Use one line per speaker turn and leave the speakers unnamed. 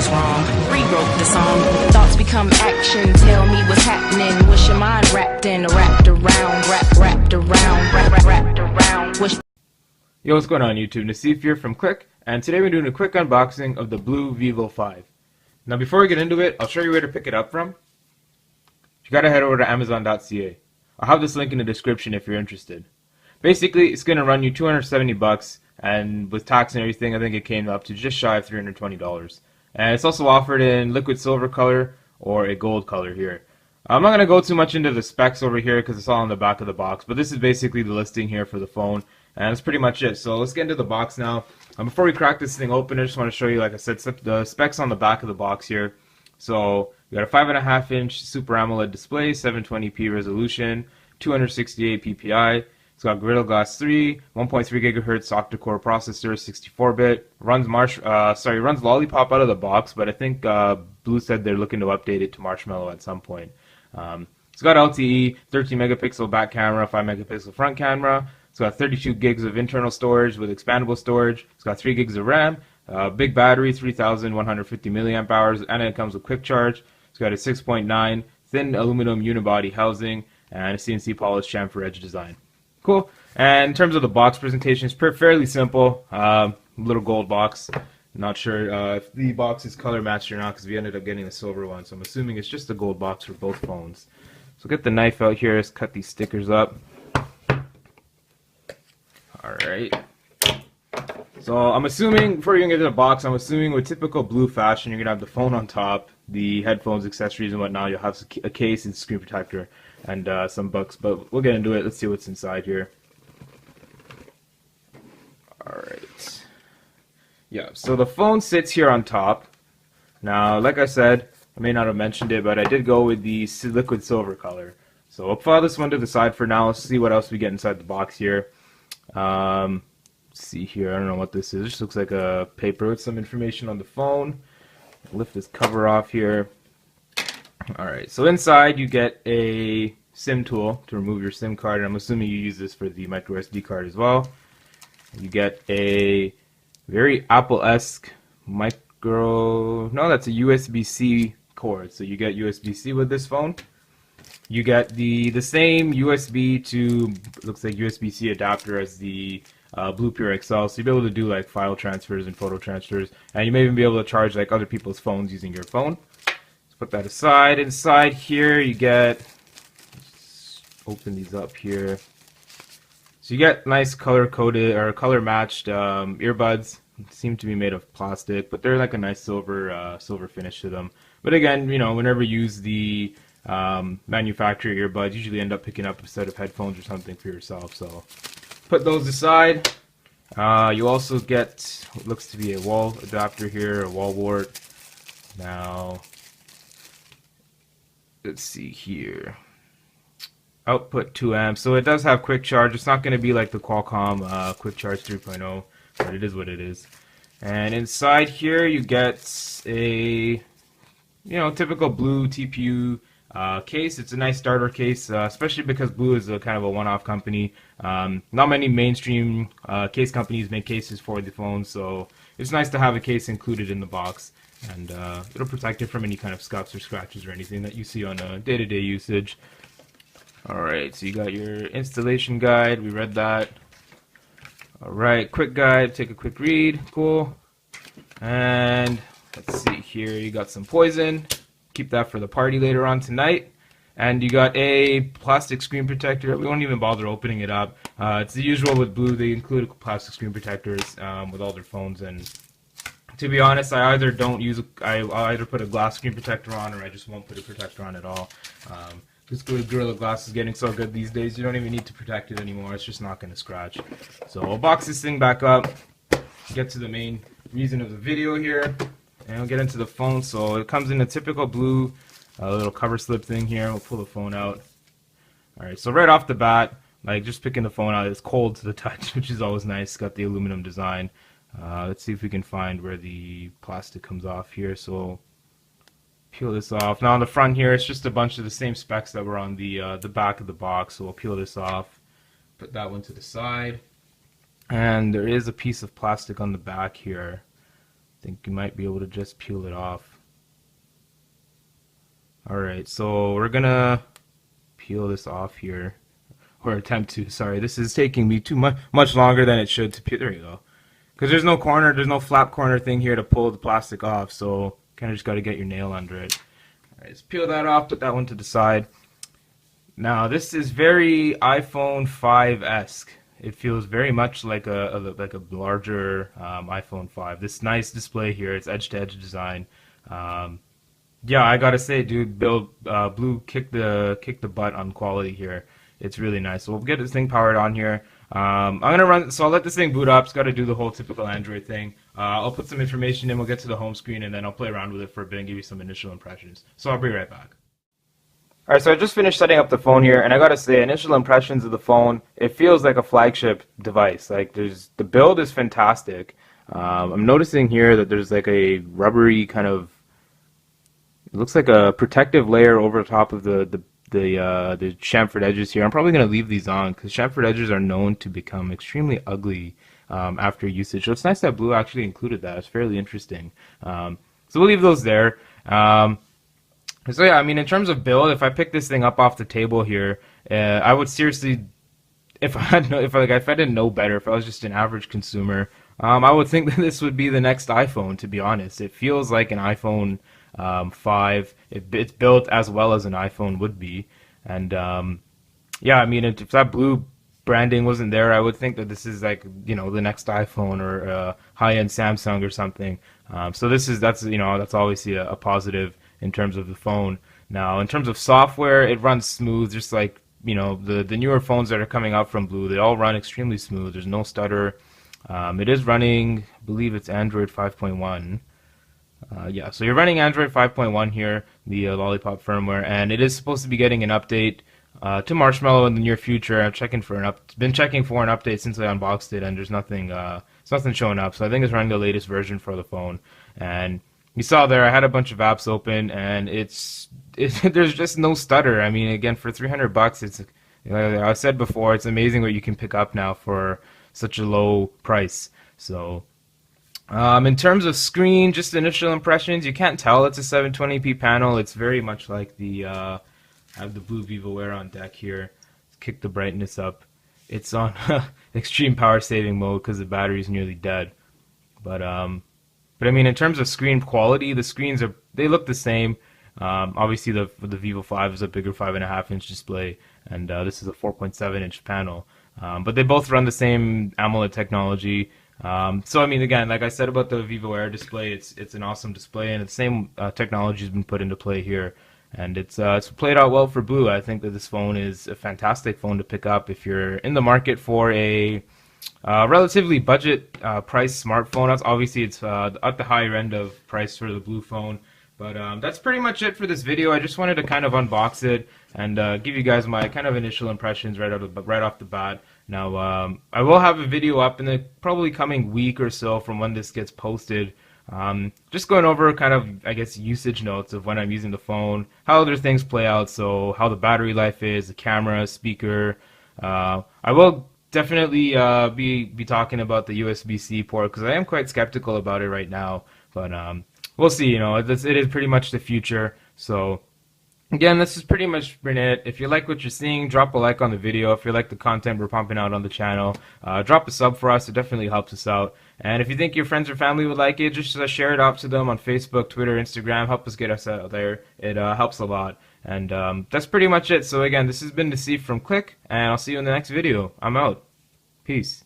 was wrong. Rewrote the song. Thoughts become action. Tell me what's happening. Wish your mind wrapped around, wrapped around. Wish.
Yo, what's going on YouTube? Nassif here from Click, and today we're doing a quick unboxing of the Blu Vivo 5. Now before we get into it, I'll show you where to pick it up from. You gotta head over to Amazon.ca. I'll have this link in the description if you're interested. Basically, it's gonna run you $270, and with tax and everything, I think it came up to just shy of $320. And it's also offered in liquid silver color or a gold color here. I'm not gonna go too much into the specs over here because it's all on the back of the box, but this is basically the listing here for the phone. And that's pretty much it. So let's get into the box now. Before we crack this thing open, I just want to show you, like I said, the specs on the back of the box here. So you got a 5.5-inch Super AMOLED display, 720p resolution, 268 ppi. It's got Gorilla Glass 3, 1.3 gigahertz octa-core processor, 64-bit. Runs Lollipop out of the box, but I think Blu said they're looking to update it to Marshmallow at some point. It's got LTE, 13 megapixel back camera, 5 megapixel front camera. It's got 32 gigs of internal storage with expandable storage. It's got 3 gigs of RAM, big battery, 3,150 milliamp hours, and it comes with quick charge. It's got a 6.9 thin aluminum unibody housing and a CNC polished chamfer edge design. Cool. And in terms of the box presentation, it's fairly simple. Little gold box. Not sure if the box is color matched or not because we ended up getting a silver one. So I'm assuming it's just a gold box for both phones. So get the knife out here. Let's cut these stickers up. Alright, so I'm assuming, before you can get to the box, I'm assuming with typical Blu fashion, you're going to have the phone on top, the headphones, accessories, and whatnot. You'll have a case and screen protector and some books, but we'll get into it. Let's see what's inside here. Alright, yeah, so the phone sits here on top. Now, like I said, I may not have mentioned it, but I did go with the liquid silver color. So I'll file this one to the side for now. Let's see what else we get inside the box here. Let's see here, I don't know what this is. It just looks like a paper with some information on the phone. Lift this cover off here. Alright, so inside you get a SIM tool to remove your SIM card, and I'm assuming you use this for the micro SD card as well. You get a very Apple-esque that's a USB-C cord, so you get USB-C with this phone. You get the same USB to, looks like USB-C adapter as the Blu Pure XL, so you'll be able to do like file transfers and photo transfers, and you may even be able to charge like other people's phones using your phone. Let's put that aside. Inside here you get, let's open these up here. So you get nice color-coded or color-matched earbuds. Seem to be made of plastic, but they're like a nice silver finish to them. But again, you know, whenever you use the manufacturer earbuds, usually end up picking up a set of headphones or something for yourself. So put those aside. You also get what looks to be a wall adapter here, a wall wart. Now let's see here. Output 2 amps, so it does have quick charge. It's not going to be like the Qualcomm quick charge 3.0, but it is what it is. And inside here you get a typical Blu TPU case. It's a nice starter case, especially because Blu is a kind of a one-off company. Not many mainstream case companies make cases for the phone, so it's nice to have a case included in the box, and it'll protect it from any kind of scuffs or scratches or anything that you see on day-to-day usage. Alright, so you got your installation guide, we read that. Alright, quick guide, take a quick read, cool. And let's see here, you got some poison. Keep that for the party later on tonight. And you got a plastic screen protector. We won't even bother opening it up. It's the usual with Blu. They include plastic screen protectors with all their phones. And to be honest, I either put a glass screen protector on, or I just won't put a protector on at all. This Gorilla Glass is getting so good these days, you don't even need to protect it anymore. It's just not going to scratch. So we'll box this thing back up, get to the main reason of the video here. And we'll get into the phone. So it comes in a typical Blu little cover slip thing here. We'll pull the phone out. Alright, so right off the bat, like just picking the phone out, it's cold to the touch, which is always nice. It's got the aluminum design. Let's see if we can find where the plastic comes off here. So peel this off. Now on the front here, it's just a bunch of the same specs that were on the back of the box. So we'll peel this off, put that one to the side. And there is a piece of plastic on the back here. I think you might be able to just peel it off. Alright, so we're gonna peel this off here, or attempt to. Sorry, this is taking me too much longer than it should to peel. There you go. Because there's no corner, there's no flap corner thing here to pull the plastic off, so kind of just got to get your nail under it. Alright, let's peel that off, put that one to the side. Now, this is very iPhone 5-esque. It feels very much like a larger iPhone 5. This nice display here, it's edge-to-edge design. Yeah, I gotta say, dude, Blu kicked the butt on quality here. It's really nice. So we'll get this thing powered on here. I'm gonna run. So I'll let this thing boot up. It's got to do the whole typical Android thing. I'll put some information in. We'll get to the home screen, and then I'll play around with it for a bit and give you some initial impressions. So I'll be right back. All right, so I just finished setting up the phone here, and I gotta say, initial impressions of the phone, it feels like a flagship device. Like, the build is fantastic. I'm noticing here that there's like a rubbery kind of, it looks like a protective layer over top of the chamfered edges here. I'm probably gonna leave these on because chamfered edges are known to become extremely ugly after usage. So it's nice that Blu actually included that. It's fairly interesting. So we'll leave those there. So yeah, I mean, in terms of build, if I pick this thing up off the table here, I would seriously, if I didn't know better, if I was just an average consumer, I would think that this would be the next iPhone. To be honest, it feels like an iPhone 5. It's built as well as an iPhone would be, and yeah, I mean, if that Blu branding wasn't there, I would think that this is like, you know, the next iPhone or high-end Samsung or something. So that's obviously a positive in terms of the phone. Now, in terms of software, it runs smooth, just like, you know, the newer phones that are coming out from Blu. They all run extremely smooth. There's no stutter. It is running, I believe it's Android 5.1. Yeah, so you're running Android 5.1 here, the Lollipop firmware, and it is supposed to be getting an update to Marshmallow in the near future. I've been checking for an update since I unboxed it, and there's nothing showing up. So I think it's running the latest version for the phone. And you saw there, I had a bunch of apps open, and there's just no stutter. I mean, again, for $300, it's, like I said before, it's amazing what you can pick up now for such a low price. So, in terms of screen, just initial impressions, you can't tell it's a 720p panel. It's very much like I have the Blu Vivo Air on deck here. Kick the brightness up. It's on extreme power saving mode because the battery's nearly dead. But I mean, in terms of screen quality, the screens they look the same. Obviously, the Vivo 5 is a bigger 5.5-inch display, and this is a 4.7-inch panel. But they both run the same AMOLED technology. So I mean, again, like I said about the Vivo Air display, it's an awesome display, and the same technology has been put into play here, and it's played out well for Blu. I think that this phone is a fantastic phone to pick up if you're in the market for a relatively budget price smartphone. Obviously, it's at the higher end of price for the Blu phone. But that's pretty much it for this video. I just wanted to kind of unbox it and give you guys my kind of initial impressions right off the bat. Now, I will have a video up in the probably coming week or so from when this gets posted. Just going over kind of, I guess, usage notes of when I'm using the phone, how other things play out, so how the battery life is, the camera, speaker. I will definitely be talking about the USB-C port because I am quite skeptical about it right now. But we'll see. You know, it is pretty much the future. So again, this is pretty much been it. If you like what you're seeing, drop a like on the video. If you like the content we're pumping out on the channel, drop a sub for us. It definitely helps us out. And if you think your friends or family would like it, just share it out to them on Facebook, Twitter, Instagram. Help us get us out there. It helps a lot. And that's pretty much it. So again, this has been Deceive from Click, and I'll see you in the next video. I'm out. Peace.